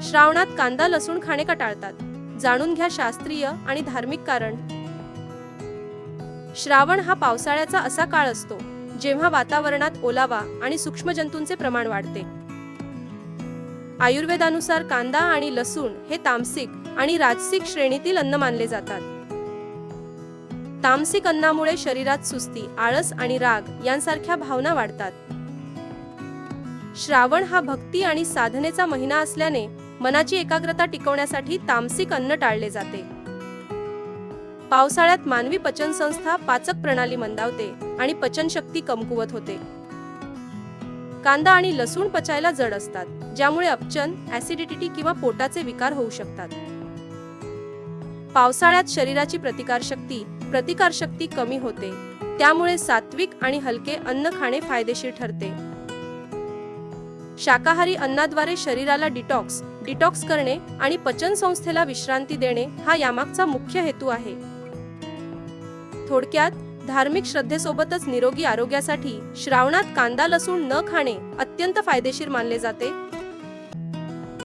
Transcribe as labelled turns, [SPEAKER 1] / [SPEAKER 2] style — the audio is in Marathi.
[SPEAKER 1] श्रावणात कांदा लसूण खाणे का टाळतात? जाणून घ्या शास्त्रीय आणि धार्मिक कारण. श्रावण हा पावसाळ्याचा असा काळ असतो जेव्हा वातावरणात ओलावा आणि सूक्ष्मजंतूंचे प्रमाण वाढते. आयुर्वेदानुसार कांदा आणि लसूण हे तामसिक आणि राजसिक श्रेणीतील अन्न मानले जातात. तामसिक अन्नामुळे शरीरात सुस्ती, आळस आणि राग यांसारख्या भावना वाढतात. श्रावण हा भक्ती आणि साधनेचा महिना असल्याने मनाची एकाग्रता टिकवण्यासाठी तामसिक अन्न टाळले जाते. पावसाळ्यात मानवी पचनसंस्था, पाचक प्रणाली मंदावते आणि पचनशक्ती कमकुवत होते. कांदा आणि लसूण पचायला जड असतात, ज्यामुळे अपचन, ऍसिडिटी किंवा पोटाचे विकार होऊ शकतात. पावसाळ्यात शरीराची प्रतिकारशक्ती कमी होते, त्यामुळे सात्विक आणि हलके अन्न खाणे फायदेशीर ठरते. शाकाहारी अन्नाद्वारे शरीराला डिटॉक्स करणे आणि पचनसंस्थेला विश्रांती देणे हा यामागचा मुख्य हेतू आहे. थोडक्यात, धार्मिक श्रद्धेसोबतच निरोगी आरोग्यासाठी श्रावणात कांदा लसूण न खाणे अत्यंत फायदेशीर मानले जाते.